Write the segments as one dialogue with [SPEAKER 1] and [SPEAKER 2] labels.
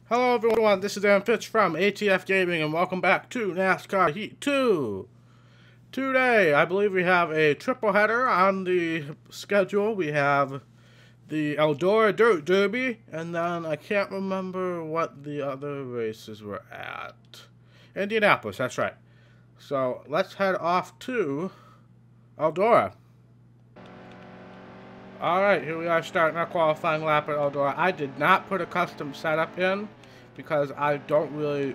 [SPEAKER 1] Hello everyone, this is Aaron Pitch from ATF Gaming and welcome back to NASCAR Heat 2. Today, I believe we have a triple header on the schedule. We have the Eldora Dirt Derby, and then I can't remember what the other races were at. Indianapolis, that's right. So, let's head off to Eldora. Alright, here we are starting our qualifying lap at Eldora. I did not put a custom setup in because I don't really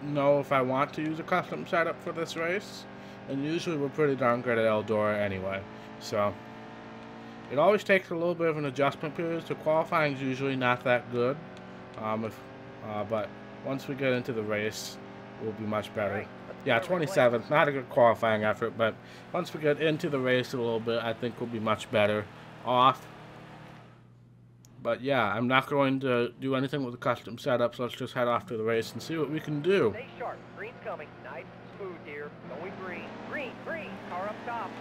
[SPEAKER 1] know if I want to use a custom setup for this race. And usually we're pretty darn good at Eldora anyway. So, it always takes a little bit of an adjustment period, so qualifying is usually not that good. But once we get into the race, we'll be much better. Yeah, 27th, not a good qualifying effort, but once we get into the race a little bit, I think we'll be much better off. But yeah, I'm not going to do anything with the custom setup, so let's just head off to the race and see what we can do.
[SPEAKER 2] Stay sharp. Green's coming. Nice smooth here. Going green. Green, green. Car up top.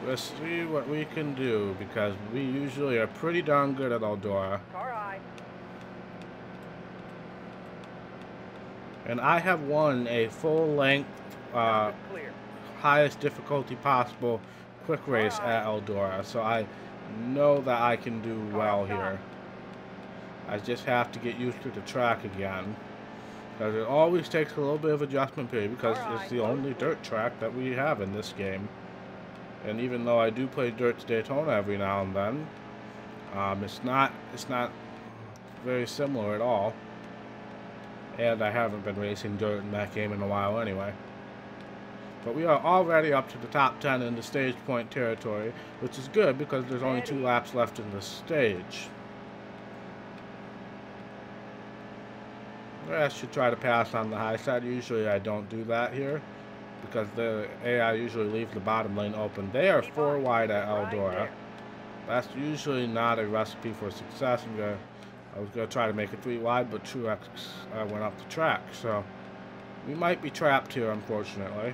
[SPEAKER 1] Let's see what we can do, because we usually are pretty darn good at Eldora.
[SPEAKER 2] Car high.
[SPEAKER 1] And I have won a full-length, highest difficulty possible quick race at Eldora, so I know that I can do well here. I just have to get used to the track again, because it always takes a little bit of adjustment period, because it's the only dirt track that we have in this game. And even though I do play Dirt Daytona every now and then, it's not very similar at all. And I haven't been racing dirt in that game in a while anyway. But we are already up to the top 10 in the stage point territory, which is good because there's only 2 laps left in the stage. I should try to pass on the high side. Usually I don't do that here because the AI usually leaves the bottom lane open. They are 4 wide at Eldora. That's usually not a recipe for success. I was going to try to make it 3 wide, but Truex went up the track, so we might be trapped here, unfortunately.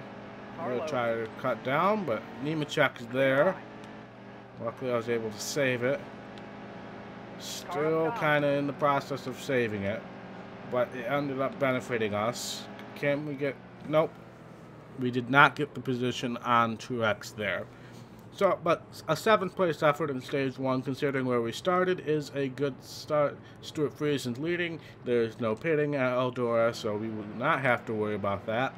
[SPEAKER 1] I'm going to try to cut down, but Nemechek's there. Luckily, I was able to save it. Still kind of in the process of saving it, but it ended up benefiting us. Can we get... Nope. We did not get the position on Truex there. So, but a 7th place effort in stage 1, considering where we started, is a good start. Stuart Friesen's leading. There's no pitting at Eldora, so we will not have to worry about that.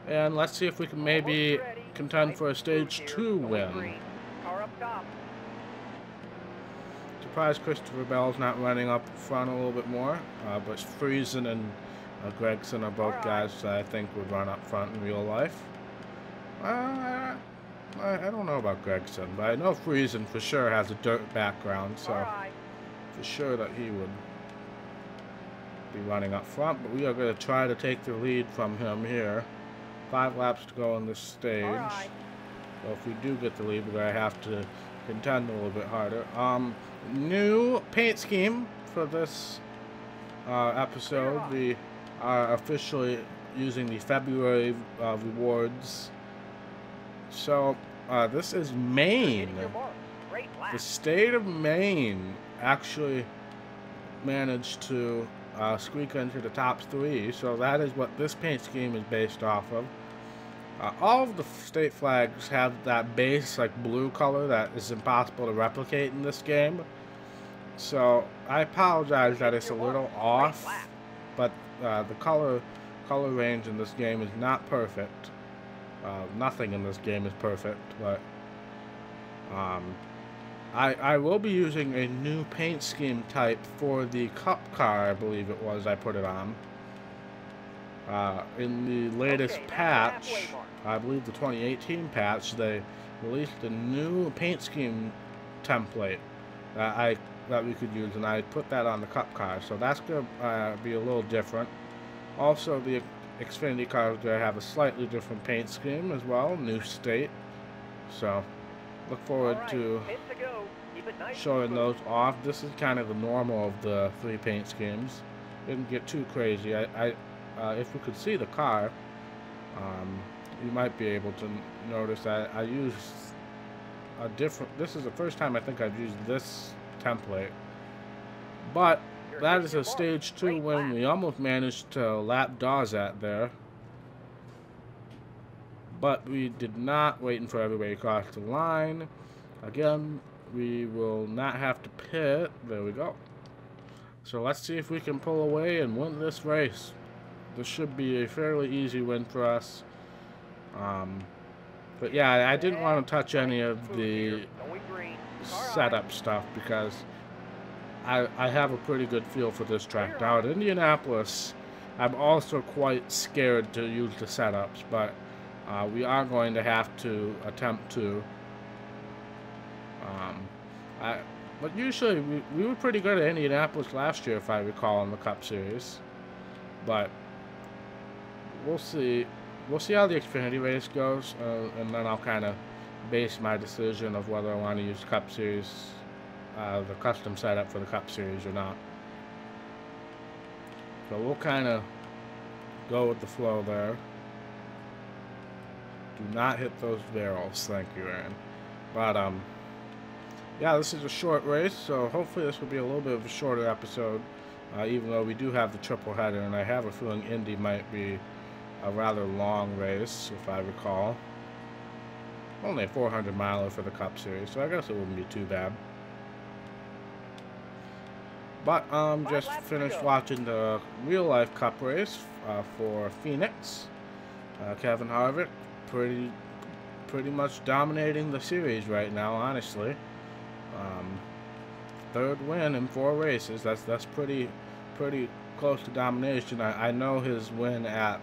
[SPEAKER 1] And let's see if we can maybe contend for a stage 2 win. Surprised Christopher Bell's not running up front a little bit more, but Friesen and Gregson are both guys that I think would run up front in real life. I don't know about Gregson, but I know Friesen for sure has a dirt background, so for sure that he would be running up front. But we are going to try to take the lead from him here. 5 laps to go on this stage. So if we do get the lead, we're going to have to contend a little bit harder. New paint scheme for this episode. We are officially using the February rewards. So this is Maine. The state of Maine actually managed to squeak into the top 3, so that is what this paint scheme is based off of. All of the state flags have that base like blue color that is impossible to replicate in this game. So I apologize that it's a little off, but the color range in this game is not perfect. Nothing in this game is perfect, but I will be using a new paint scheme type for the Cup car, I believe it was, I put it on. In the latest patch, I believe the 2018 patch, they released a new paint scheme template that we could use, and I put that on the Cup car, so that's going to be a little different. Also, the Xfinity car is going to have a slightly different paint scheme as well, new state, so look forward to showing those off. This is kind of the normal of the 3 paint schemes. Didn't get too crazy. If we could see the car, you might be able to notice that I used a different. This is the first time I think I've used this template. But that is a stage 2 win. We almost managed to lap Dawes there. But we did not, waiting for everybody across the line. Again, we will not have to pit. There we go. So let's see if we can pull away and win this race. This should be a fairly easy win for us. But yeah, I didn't want to touch any of the setup stuff because I have a pretty good feel for this track. Now at Indianapolis, I'm also quite scared to use the setups, but we are going to have to attempt to. But usually we were pretty good at Indianapolis last year, if I recall, in the Cup Series. But we'll see. We'll see how the Xfinity race goes, and then I'll kind of base my decision of whether I want to use Cup Series, the custom setup for the Cup Series or not. So we'll kind of go with the flow there. Do not hit those barrels, thank you, Aaron. But yeah, this is a short race, so hopefully this will be a little bit of a shorter episode, even though we do have the triple header, and I have a feeling Indy might be a rather long race, if I recall. Only a 400-miler for the Cup Series, so I guess it wouldn't be too bad. But just finished watching the real-life Cup race for Phoenix. Kevin Harvick pretty much dominating the series right now, honestly. Third win in 4 races. That's pretty close to domination. I know his win at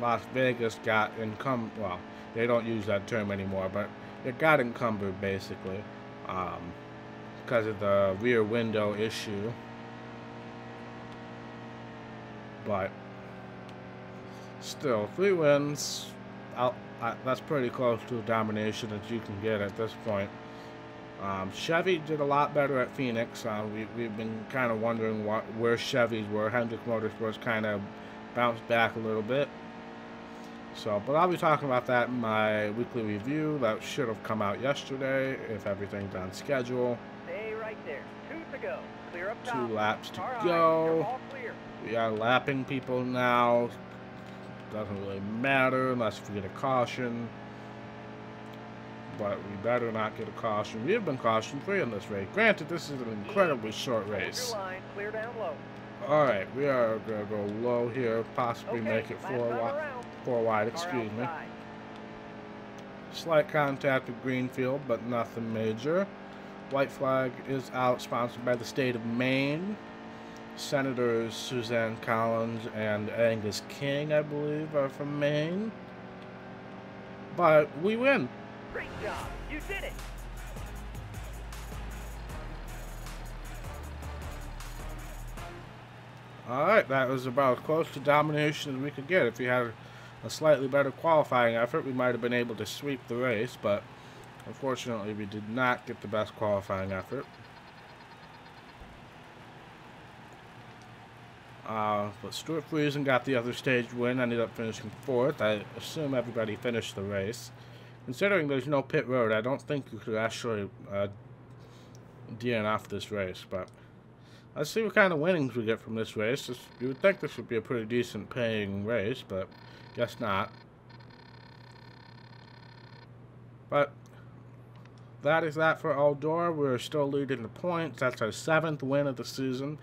[SPEAKER 1] Las Vegas got encumbered. Well, they don't use that term anymore, but it got encumbered basically because of the rear window issue. But still, 3 wins. That's pretty close to domination that you can get at this point. Chevy did a lot better at Phoenix. We've been kind of wondering where Chevys were. Hendrick Motorsports kind of bounced back a little bit. So, but I'll be talking about that in my weekly review. That should have come out yesterday if everything's on schedule.
[SPEAKER 2] Stay right there. 2 to go. Clear up top.
[SPEAKER 1] 2 laps to
[SPEAKER 2] All
[SPEAKER 1] go.
[SPEAKER 2] right, all clear.
[SPEAKER 1] We are lapping people now. Doesn't really matter unless we get a caution. But we better not get a caution. We have been caution-free in this race. Granted, this is an incredibly short race.
[SPEAKER 2] Hold your line. Clear down low.
[SPEAKER 1] Alright, we are going to go low here. Possibly make it 4 wide, excuse me. Slight contact with Greenfield, but nothing major. White flag is out, sponsored by the state of Maine. Senators Suzanne Collins and Angus King, I believe, are from Maine. But we win.
[SPEAKER 2] Great job. You did it.
[SPEAKER 1] Alright, that was about as close to domination as we could get. If we had a slightly better qualifying effort, we might have been able to sweep the race, but unfortunately we did not get the best qualifying effort. But Stuart Friesen got the other stage win, ended up finishing 4th. I assume everybody finished the race. Considering there's no pit road, I don't think you could actually DNF this race, but let's see what kind of winnings we get from this race. You would think this would be a pretty decent paying race, but guess not. But that is that for Eldora. We're still leading the points. That's our 7th win of the season.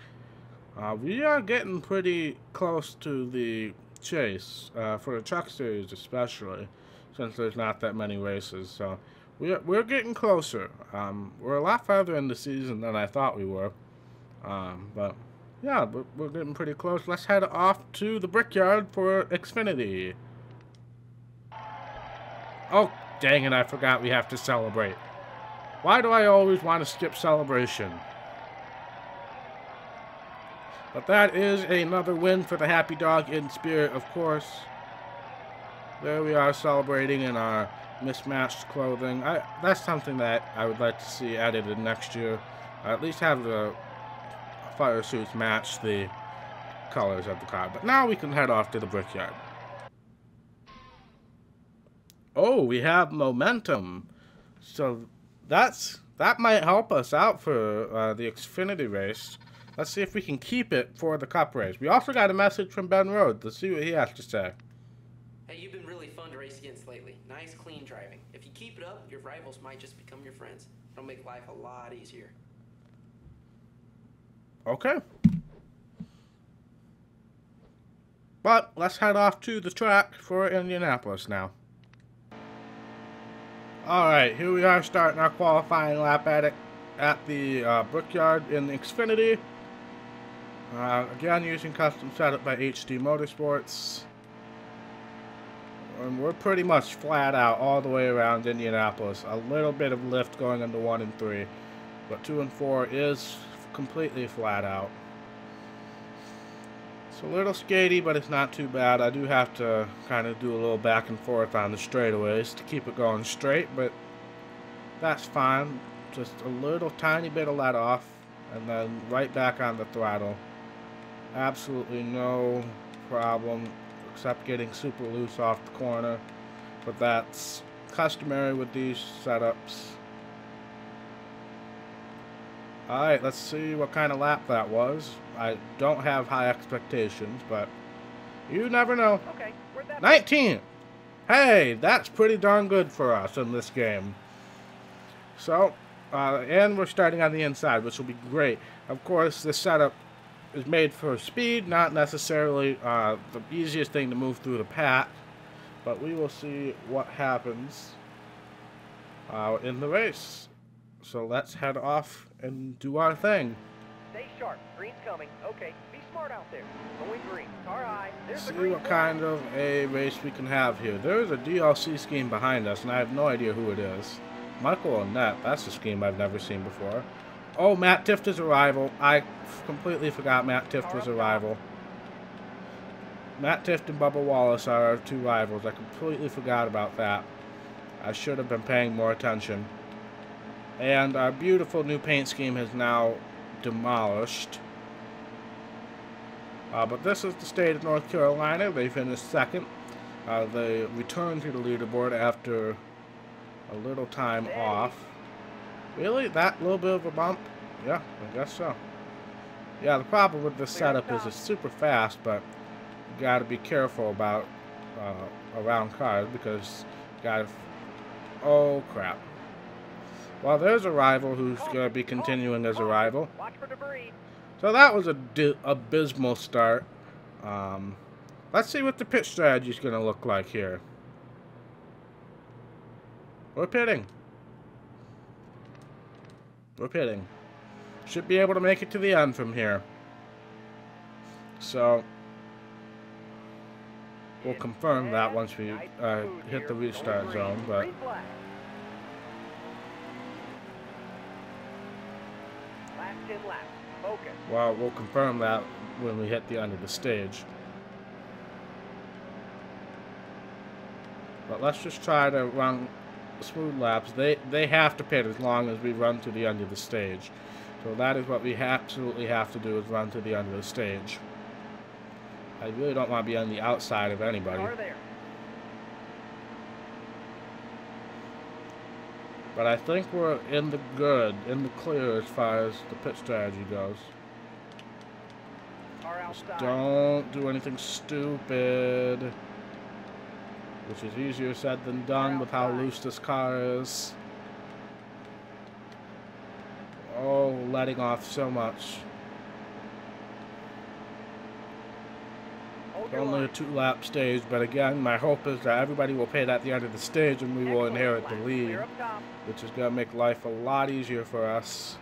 [SPEAKER 1] We are getting pretty close to the chase, for the Truck Series especially, since there's not that many races. So we're getting closer. We're a lot farther in the season than I thought we were. But yeah, we're getting pretty close. Let's head off to the Brickyard for Xfinity. Oh, dang it, I forgot we have to celebrate. Why do I always want to skip celebration? But that is another win for the Happy Dog in spirit, of course. There we are celebrating in our mismatched clothing. That's something that I would like to see added in next year. At least have the fire suits match the colors of the car. But now we can head off to the Brickyard. Oh, we have momentum. So that might help us out for the Xfinity race. Let's see if we can keep it for the Cup race. We also got a message from Ben Rhodes. Let's see what he has to say.
[SPEAKER 3] Hey, you've been really fun to race against lately. Nice, clean driving. If you keep it up, your rivals might just become your friends. It'll make life a lot easier.
[SPEAKER 1] Okay. But let's head off to the track for Indianapolis now. Alright, here we are starting our qualifying lap at the Brickyard in the Xfinity. Again, using custom setup by HD Motorsports. And we're pretty much flat out all the way around Indianapolis. A little bit of lift going into 1 and 3. But 2 and 4 is completely flat out. It's a little skatey, but it's not too bad. I do have to kind of do a little back and forth on the straightaways to keep it going straight, but that's fine. Just a little tiny bit of let off, and then right back on the throttle. Absolutely no problem, except getting super loose off the corner, but that's customary with these setups. Alright, let's see what kind of lap that was. I don't have high expectations, but you never know.
[SPEAKER 2] Okay, where'd that
[SPEAKER 1] 19! Hey, that's pretty darn good for us in this game. So, and we're starting on the inside, which will be great. Of course, this setup is made for speed, not necessarily the easiest thing to move through the pack, but we will see what happens in the race. So let's head off and do our thing.
[SPEAKER 2] Stay sharp. Green's coming. Okay, be smart out there. Going green. Car high. There's the
[SPEAKER 1] See
[SPEAKER 2] green
[SPEAKER 1] what
[SPEAKER 2] flag.
[SPEAKER 1] kind of a race we can have here. There's a DLC scheme behind us, and I have no idea who it is. Michael Onett, that's a scheme I've never seen before. Oh, Matt Tifter's a rival. I completely forgot Matt Tifter's a rival. Matt Tifter and Bubba Wallace are our two rivals. I completely forgot about that. I should have been paying more attention. And our beautiful new paint scheme has now demolished. But this is the state of North Carolina. They finished second. They returned to the leaderboard after a little time off. Really? That little bit of a bump? Yeah, I guess so. Yeah, the problem with this setup is it's super fast, but you gotta be careful about around cars because you gotta... Oh, crap. Well, there's a rival who's going to be continuing as a rival.
[SPEAKER 2] Watch for debris.
[SPEAKER 1] So that was a abysmal start. Let's see what the pit strategy is going to look like here. We're pitting. We're pitting. Should be able to make it to the end from here. So we'll confirm that once we hit the restart zone. But
[SPEAKER 2] Green flag. Last 10 laps. Focus.
[SPEAKER 1] well, we'll confirm that when we hit the end of the stage. But let's just try to run smooth laps. They have to pit as long as we run to the end of the stage. So that is what we absolutely have to do, is run to the end of the stage. I really don't want to be on the outside of anybody.
[SPEAKER 2] Car there.
[SPEAKER 1] But I think we're in the clear as far as the pit strategy goes.
[SPEAKER 2] Car
[SPEAKER 1] Just
[SPEAKER 2] outside.
[SPEAKER 1] don't do anything stupid. Which is easier said than done with how loose this car is. Oh, letting off so much.
[SPEAKER 2] Hold your
[SPEAKER 1] Only a
[SPEAKER 2] line.
[SPEAKER 1] 2-lap stage, but again, my hope is that everybody will pit at the end of the stage and we will
[SPEAKER 2] Excellent
[SPEAKER 1] inherit the
[SPEAKER 2] lap.
[SPEAKER 1] lead,
[SPEAKER 2] Clear up top.
[SPEAKER 1] which is going to make life a lot easier for us.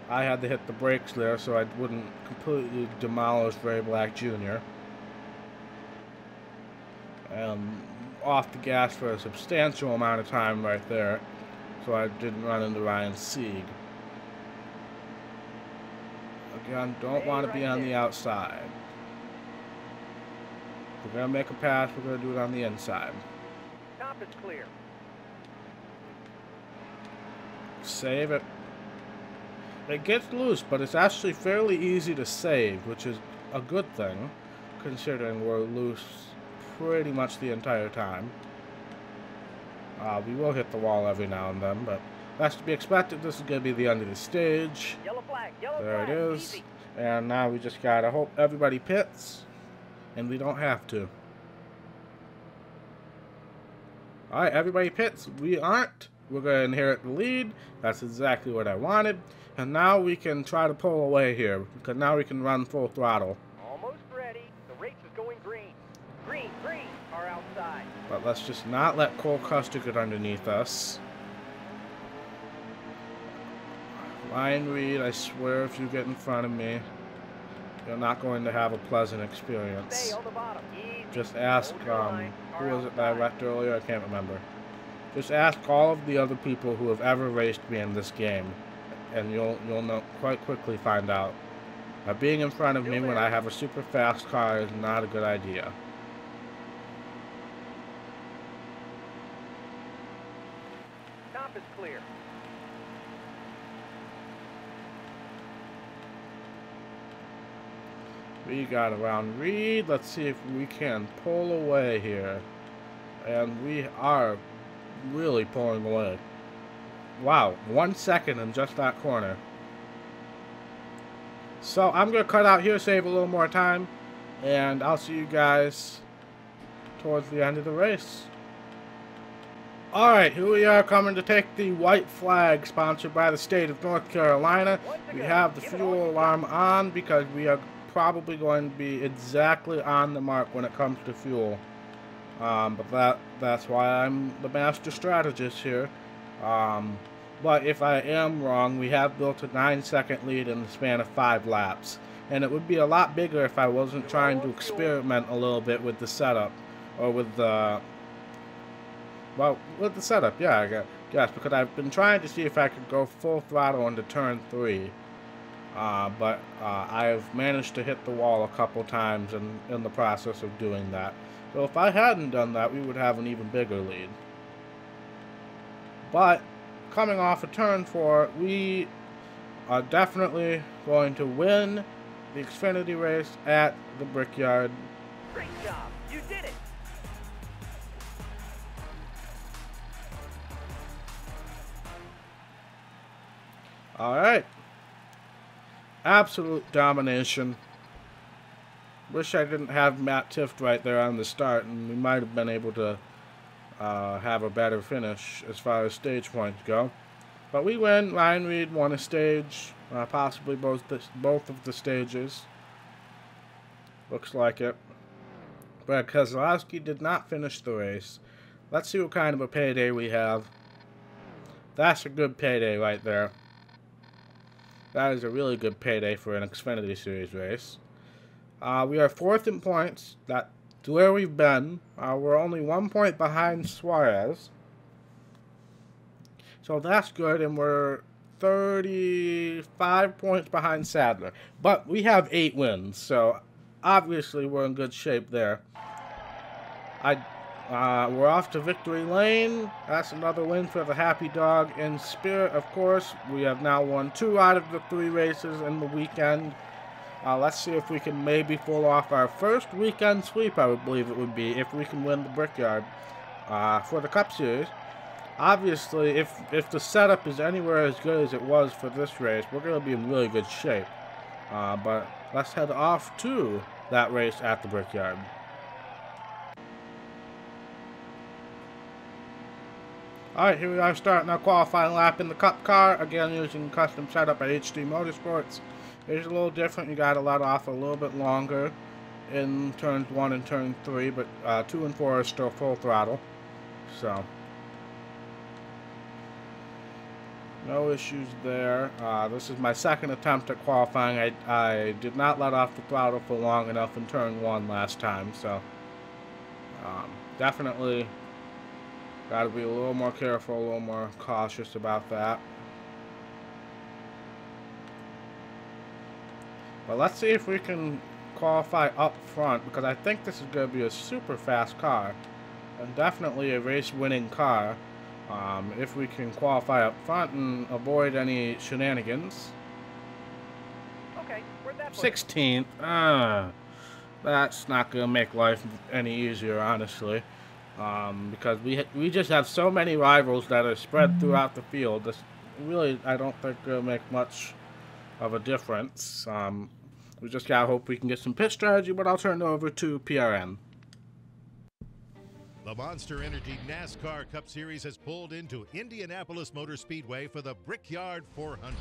[SPEAKER 1] I had to hit the brakes there so I wouldn't completely demolish Ray Black Jr. Off the gas for a substantial amount of time right there, so I didn't run into Ryan Sieg. Again, don't want to be on the outside. If we're going to make a pass, we're going to do it on the inside.
[SPEAKER 2] Top is clear.
[SPEAKER 1] Save it. It gets loose, but it's actually fairly easy to save, which is a good thing, considering we're loose pretty much the entire time. We will hit the wall every now and then, but that's to be expected. This is going to be the end of the stage.
[SPEAKER 2] Yellow flag, yellow
[SPEAKER 1] There it
[SPEAKER 2] flag.
[SPEAKER 1] is.
[SPEAKER 2] Easy.
[SPEAKER 1] And now we just gotta hope everybody pits, and we don't have to. Alright, everybody pits. We aren't. We're going to inherit the lead. That's exactly what I wanted. And now we can try to pull away here, because now we can run full throttle.
[SPEAKER 2] Almost ready. The race is going green. Green, green. Car outside.
[SPEAKER 1] But let's just not let Cole Custer get underneath us. Ryan Reed, I swear if you get in front of me, you're not going to have a pleasant experience.
[SPEAKER 2] Stay on the bottom. Easy.
[SPEAKER 1] Just ask,
[SPEAKER 2] Hold your line.
[SPEAKER 1] who
[SPEAKER 2] Car
[SPEAKER 1] was it that I
[SPEAKER 2] outside.
[SPEAKER 1] wrecked earlier? I can't remember. Just ask all of the other people who have ever raced me in this game, and you'll know quite quickly find out. Being in front of me when I have a super fast car is not a good idea.
[SPEAKER 2] Top is clear.
[SPEAKER 1] We got around Reed. Let's see if we can pull away here. And we are really pulling away. Wow, 1 second in just that corner. So I'm going to cut out here, save a little more time. And I'll see you guys towards the end of the race. Alright, here we are coming to take the white flag sponsored by the state of North Carolina. We have the fuel alarm on because we are probably going to be exactly on the mark when it comes to fuel. But that's why I'm the master strategist here. But if I am wrong, we have built a 9-second lead in the span of 5 laps. And it would be a lot bigger if I wasn't trying to experiment a little bit with the setup. Or with the... Well, with the setup, yeah, I guess. Because I've been trying to see if I could go full throttle into turn 3. But I've managed to hit the wall a couple times in the process of doing that. So if I hadn't done that, we would have an even bigger lead. But coming off of turn 4, we are definitely going to win the Xfinity race at the Brickyard.
[SPEAKER 2] Great job. You did it.
[SPEAKER 1] Alright. Absolute domination. Wish I didn't have Matt Tifft right there on the start, and we might have been able to have a better finish as far as stage points go. But we win. Ryan Reed won a stage, possibly both of the stages. Looks like it. But Keselowski did not finish the race. Let's see what kind of a payday we have. That's a good payday right there. That is a really good payday for an Xfinity Series race. We are 4th in points. That's where we've been. We're only 1 point behind Suarez. So that's good, and we're 35 points behind Sadler. But we have 8 wins, so obviously we're in good shape there. We're off to victory lane. That's another win for the Happy Dog. In spirit, of course, we have now won 2 out of the 3 races in the weekend. Let's see if we can maybe pull off our first weekend sweep, I would believe it would be, if we can win the Brickyard for the Cup Series. Obviously, if the setup is anywhere as good as it was for this race, we're going to be in really good shape. But let's head off to that race at the Brickyard. Alright, here we are starting our qualifying lap in the Cup car, again using custom setup at HD Motorsports. It's a little different, you gotta let off a little bit longer in turns 1 and turn 3, but 2 and 4 are still full throttle, so no issues there. This is my second attempt at qualifying. I did not let off the throttle for long enough in turn 1 last time, so definitely got to be a little more careful, a little more cautious about that. But let's see if we can qualify up front, because I think this is going to be a super fast car, and definitely a race-winning car. If we can qualify up front and avoid any shenanigans.
[SPEAKER 2] Okay, where'd that put you?
[SPEAKER 1] 16th. That's not going to make life any easier, honestly. because we just have so many rivals that are spread throughout the field. This really, I don't think will make much of a difference. We just gotta hope we can get some pit strategy, but I'll turn it over to PRN.
[SPEAKER 4] The Monster Energy NASCAR Cup Series has pulled into Indianapolis Motor Speedway for the Brickyard 400.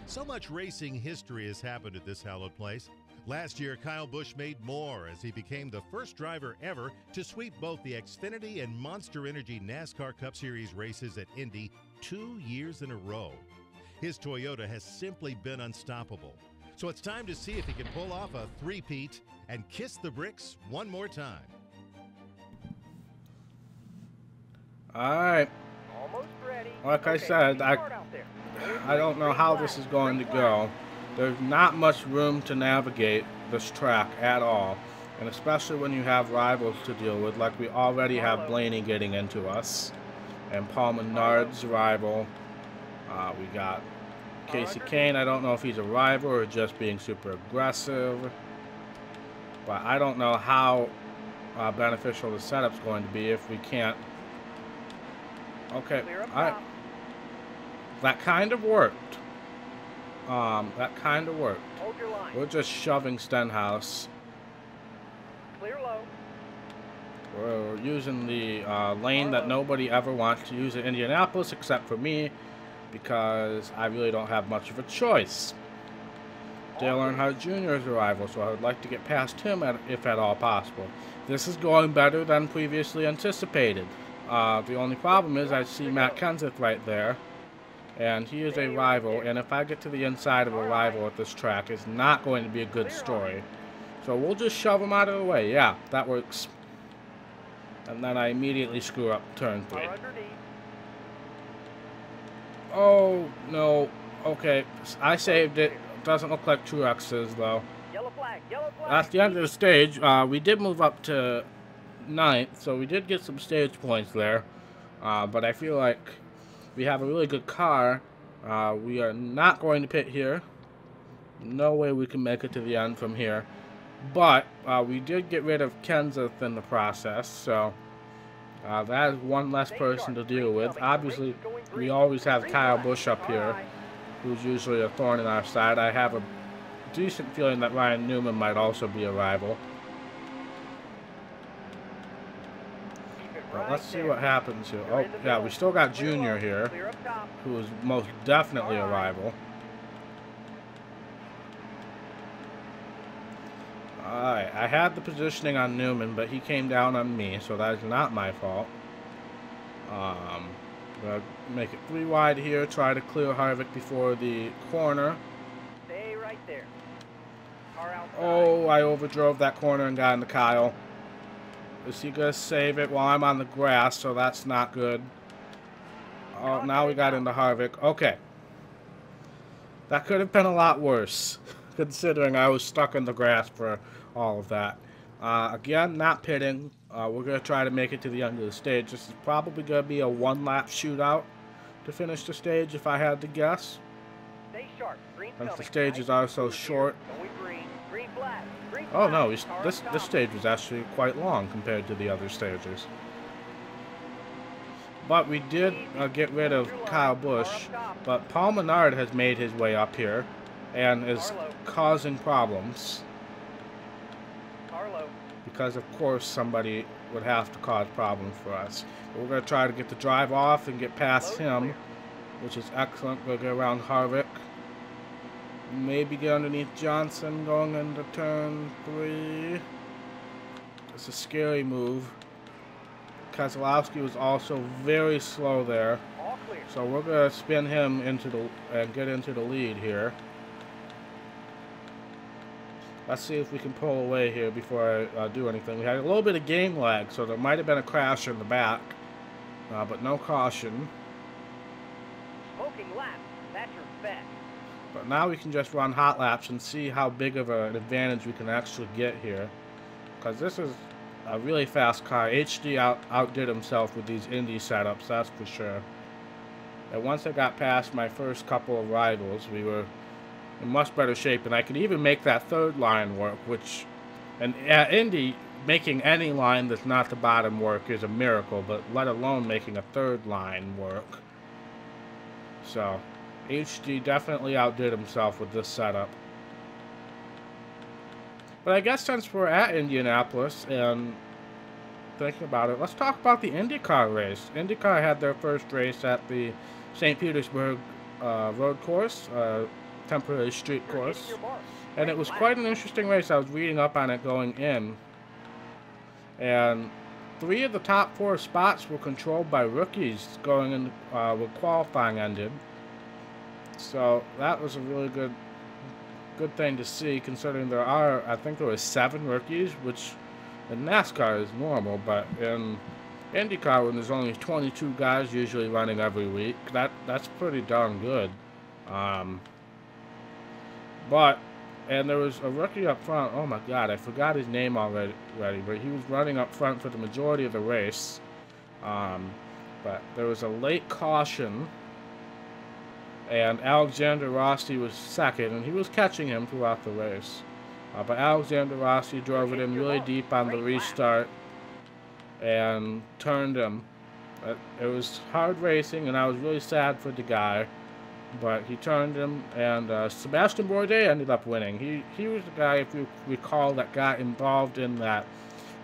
[SPEAKER 4] So much racing history has happened at this hallowed place. Last year, Kyle Busch made more as he became the first driver ever to sweep both the Xfinity and Monster Energy NASCAR Cup Series races at Indy 2 years in a row. His Toyota has simply been unstoppable. So it's time to see if he can pull off a three-peat and kiss the bricks one more time.
[SPEAKER 1] Alright,
[SPEAKER 2] Almost ready.
[SPEAKER 1] like I
[SPEAKER 2] Okay,
[SPEAKER 1] said,
[SPEAKER 2] be smart out there.
[SPEAKER 1] I don't know how this is going to go. There's not much room to navigate this track at all, and especially when you have rivals to deal with, like we already have Blaney getting into us, and Paul Menard's rival. We got Casey Kane. I don't know if he's a rival or just being super aggressive, but I don't know how beneficial the setup's going to be if we can't. Okay, that kind of worked. That kind of worked.
[SPEAKER 2] Hold your line.
[SPEAKER 1] We're just shoving Stenhouse.
[SPEAKER 2] Clear low.
[SPEAKER 1] We're using the lane that nobody ever wants to use in Indianapolis except for me, because I really don't have much of a choice. Dale Earnhardt Jr. is a rival, so I would like to get past him if at all possible. This is going better than previously anticipated. The only problem is I see Matt Kenseth right there, and he is a rival, and if I get to the inside of a rival at this track, it's not going to be a good story. So we'll just shove him out of the way. Yeah, that works. And then I immediately screw up turn 3. Oh, no. Okay, I saved it. Doesn't look like Truex's, though.
[SPEAKER 2] Yellow flag, yellow flag.
[SPEAKER 1] That's the end of the stage. We did move up to 9th, so we did get some stage points there. But I feel like we have a really good car. We are not going to pit here. No way we can make it to the end from here. But we did get rid of Kenseth in the process, so that is one less person to deal with. Obviously, we always have Kyle Busch up here, who's usually a thorn in our side. I have a decent feeling that Ryan Newman might also be a rival. But let's see what happens here. Oh, yeah, we still got Junior here, who is most definitely a rival. Alright, I had the positioning on Newman, but he came down on me, so that is not my fault. Gonna make it 3 wide here, try to clear Harvick before the corner.
[SPEAKER 2] Stay right there. Car outside.
[SPEAKER 1] Oh, I overdrove that corner and got into Kyle. Is he gonna save it while I'm on the grass? So that's not good. Oh, now we got into Harvick. Okay. That could have been a lot worse, considering I was stuck in the grass for all of that. Again, not pitting. We're going to try to make it to the end of the stage. This is probably going to be a 1-lap shootout to finish the stage, if I had to guess.
[SPEAKER 2] Stay sharp. Green's
[SPEAKER 1] Since the
[SPEAKER 2] coming.
[SPEAKER 1] stages are so short.
[SPEAKER 2] Going green. Green flag. Green
[SPEAKER 1] Oh
[SPEAKER 2] flag.
[SPEAKER 1] no,
[SPEAKER 2] Car
[SPEAKER 1] this
[SPEAKER 2] stop.
[SPEAKER 1] stage was actually quite long compared to the other stages. But we did get rid of Kyle Busch, but Paul Menard has made his way up here and is causing problems.
[SPEAKER 2] Carlo.
[SPEAKER 1] Because of course somebody would have to cause problems for us. But we're going to try to get the drive off and get past him, which is excellent. We'll get around Harvick. Maybe get underneath Johnson going into turn 3. It's a scary move. Keselowski was also very slow there.
[SPEAKER 2] All clear.
[SPEAKER 1] So we're going to spin him into the and get into the lead here. Let's see if we can pull away here before I do anything. We had a little bit of game lag, so there might have been a crash in the back, but no caution.
[SPEAKER 2] Smoking lap. That's your bet.
[SPEAKER 1] But now we can just run hot laps and see how big of an advantage we can actually get here. Because this is a really fast car. HD outdid himself with these Indy setups, that's for sure. And once I got past my first couple of rivals, we were in much better shape. And I could even make that third line work, which... And at Indy, making any line that's not the bottom work is a miracle, but let alone making a third line work. So, HD definitely outdid himself with this setup. But I guess since we're at Indianapolis and thinking about it, let's talk about the IndyCar race. IndyCar had their first race at the St. Petersburg road course, temporary street course. And it was quite an interesting race. I was reading up on it going in. And 3 of the top 4 spots were controlled by rookies going in when qualifying ended. So that was a really good thing to see, considering there are, I think there were 7 rookies, which in NASCAR is normal, but in IndyCar, when there's only 22 guys usually running every week, that's pretty darn good. And there was a rookie up front. Oh my God, I forgot his name already, but he was running up front for the majority of the race. But there was a late caution, and Alexander Rossi was second, and he was catching him throughout the race. But Alexander Rossi drove it in really deep on the restart and turned him. It was hard racing, and I was really sad for the guy. But he turned him, and Sebastian Bourdais ended up winning. He was the guy, if you recall, that got involved in that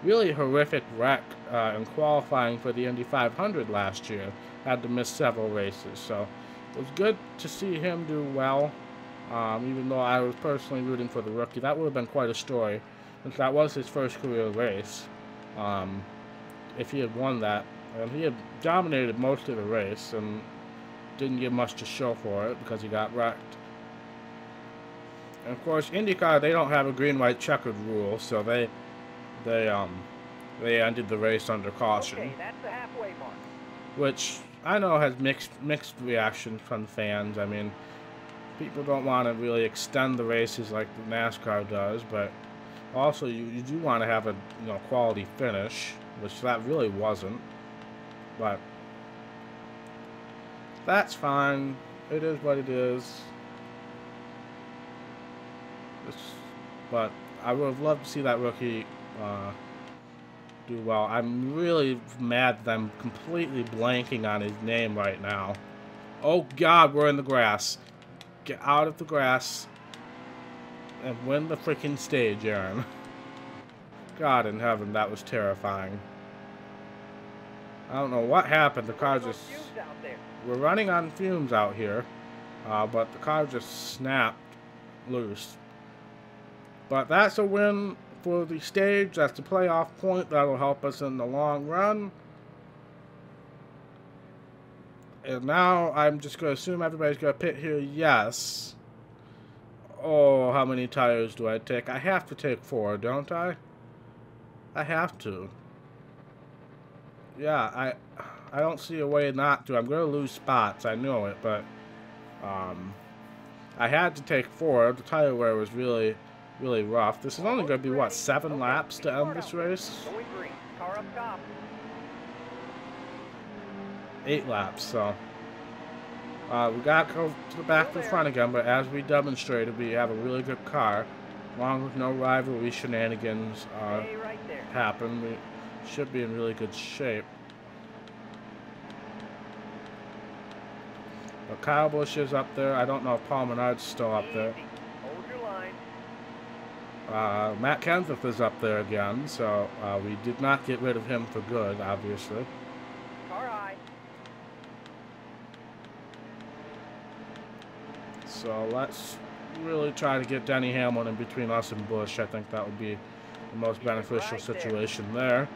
[SPEAKER 1] really horrific wreck in qualifying for the Indy 500 last year. Had to miss several races, so it was good to see him do well, even though I was personally rooting for the rookie. That would have been quite a story, since that was his first career race. If he had won that, and he had dominated most of the race, and didn't get much to show for it because he got wrecked. And of course, IndyCar, they don't have a green-white checkered rule, so they ended the race under caution.
[SPEAKER 2] Okay, that's the halfway mark.
[SPEAKER 1] Which I know has mixed reaction from fans. I mean, people don't want to really extend the races like the NASCAR does, but also you do want to have a quality finish, which that really wasn't. But that's fine. It is what it is. But I would have loved to see that rookie do well. I'm really mad that I'm completely blanking on his name right now. Oh God, we're in the grass. Get out of the grass and win the freaking stage, Aaron. God in heaven, that was terrifying. I don't know what happened. The car just... We're running on fumes out here, but the car just snapped loose. But that's a win for the stage. That's a playoff point. That'll help us in the long run. And now I'm just going to assume everybody's going to pit here. Yes. Oh, how many tires do I take? I have to take 4, don't I? I have to. Yeah, I don't see a way not to. I'm going to lose spots. I know it, but I had to take 4. The tire wear was really, really rough. This is only going to be, what, 7 laps to end this race? 8 laps, so we got to go to the back to the front again, but as we demonstrated, we have a really good car. As long as no rivalry shenanigans happen, we should be in really good shape. But Kyle Busch is up there. I don't know if Paul Menard's still up there.
[SPEAKER 2] Hold your line.
[SPEAKER 1] Matt Kenseth is up there again, so we did not get rid of him for good, obviously.
[SPEAKER 2] Car high.
[SPEAKER 1] So let's really try to get Denny Hamlin in between us and Busch. I think that would be the most beneficial situation there.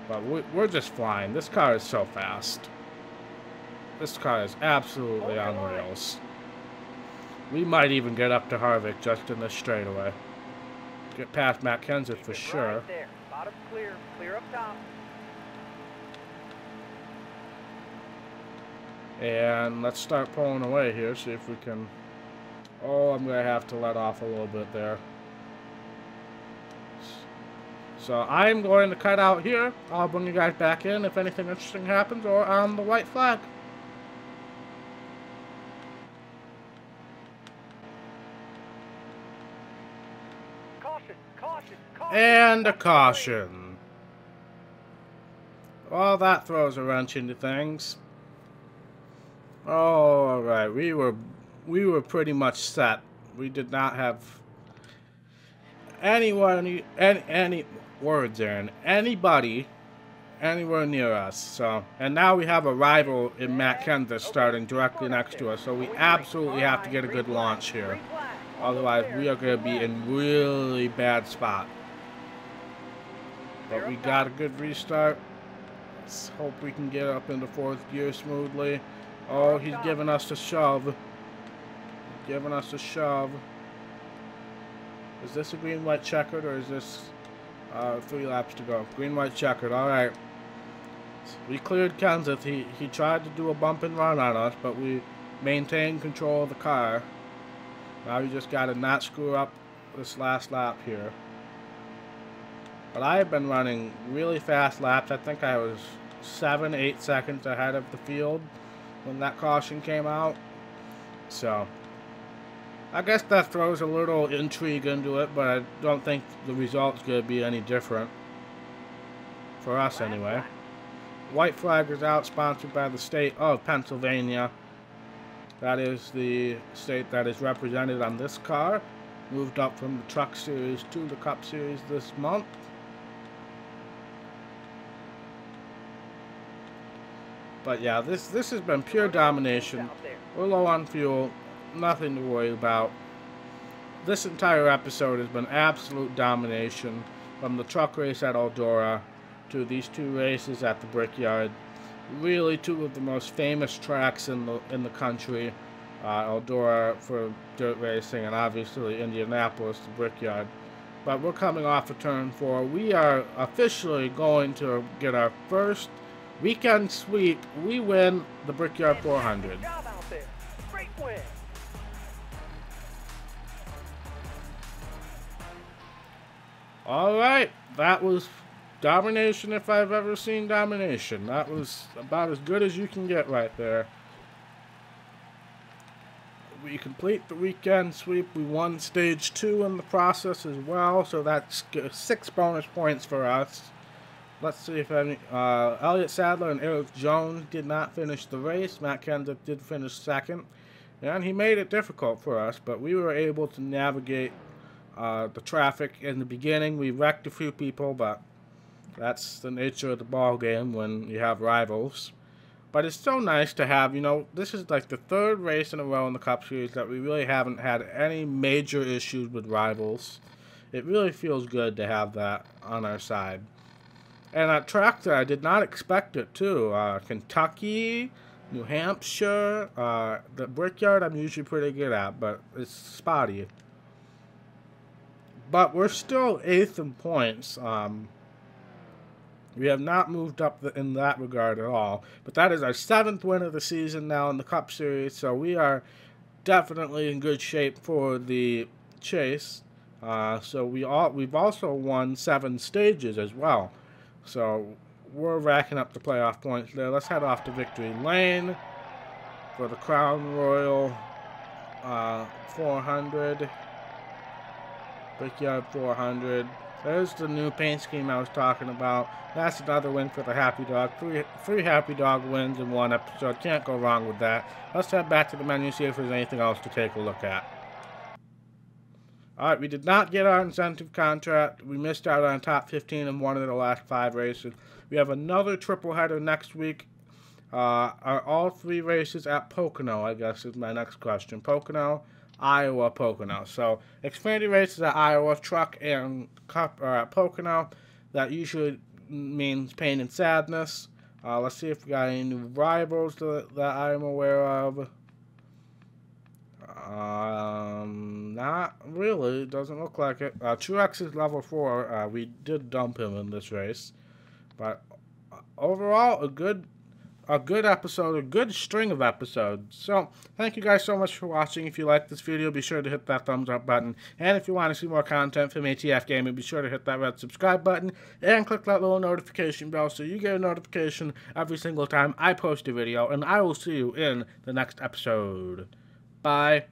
[SPEAKER 1] But we're just flying. This car is so fast. This car is absolutely on rails. We might even get up to Harvick just in this straightaway. Get past Matt Kenseth for sure.
[SPEAKER 2] Right there. Bottom clear. Clear up top.
[SPEAKER 1] And let's start pulling away here, see if we can... Oh, I'm going to have to let off a little bit there. So I'm going to cut out here. I'll bring you guys back in if anything interesting happens or on the white flag. And a caution. Well, that throws a wrench into things. Oh, alright. We were pretty much set. We did not have anybody anywhere near us. So, and now we have a rival in Matt Kenseth starting directly next to us. So we absolutely have to get a good launch here. Otherwise, we are going to be in really bad spot. But we got a good restart. Let's hope we can get up into fourth gear smoothly. Oh, he's giving us a shove. Giving us a shove. Is this a green-white checkered, or is this 3 laps to go? Green-white checkered. All right. We cleared Kenseth. He tried to do a bump and run on us, but we maintained control of the car. Now we just got to not screw up this last lap here. But I have been running really fast laps. I think I was 7-8 seconds ahead of the field when that caution came out. So I guess that throws a little intrigue into it, but I don't think the result's going to be any different. For us, anyway. White flag is out, sponsored by the state of Pennsylvania. That is the state that is represented on this car. Moved up from the Truck Series to the Cup Series this month. But yeah, this has been pure domination. We're low on fuel. Nothing to worry about. This entire episode has been absolute domination, from the truck race at Eldora to these 2 races at the Brickyard. Really 2 of the most famous tracks in the country. Eldora for dirt racing, and obviously Indianapolis, the Brickyard. But we're coming off of turn 4. We are officially going to get our first weekend sweep. We win the Brickyard 400.
[SPEAKER 2] Great win.
[SPEAKER 1] Alright, that was domination if I've ever seen domination. That was about as good as you can get right there. We complete the weekend sweep. We won stage 2 in the process as well, so that's 6 bonus points for us. Let's see if any... Elliott Sadler and Eric Jones did not finish the race. Matt Kenseth did finish second. And he made it difficult for us, but we were able to navigate the traffic in the beginning. We wrecked a few people, but that's the nature of the ball game when you have rivals. But it's so nice to have, you know, this is like the 3rd race in a row in the Cup Series that we really haven't had any major issues with rivals. It really feels good to have that on our side. And at tracks that I did not expect it too. Kentucky, New Hampshire, the Brickyard I'm usually pretty good at, but it's spotty. But we're still 8th in points. We have not moved up in that regard at all. But that is our 7th win of the season now in the Cup Series. So we are definitely in good shape for the chase. So we've also won 7 stages as well. So we're racking up the playoff points there. Let's head off to Victory Lane for the Crown Royal 400. Brickyard 400. There's the new paint scheme I was talking about. That's another win for the Happy Dog. Three Happy Dog wins in one episode. Can't go wrong with that. Let's head back to the menu, see if there's anything else to take a look at. Alright, we did not get our incentive contract. We missed out on top 15 in one of the last 5 races. We have another triple header next week. Are all 3 races at Pocono, I guess is my next question. Pocono, Iowa, Pocono. So, Xfinity races at Iowa, Truck and Cup are at Pocono. That usually means pain and sadness. Let's see if we got any new rivals that I'm aware of. Not really. Doesn't look like it. Truex is level 4. We did dump him in this race. But overall, a good episode, a good string of episodes. So, thank you guys so much for watching. If you like this video, be sure to hit that thumbs up button. And if you want to see more content from ATF Gaming, be sure to hit that red subscribe button and click that little notification bell so you get a notification every single time I post a video. And I will see you in the next episode. Bye.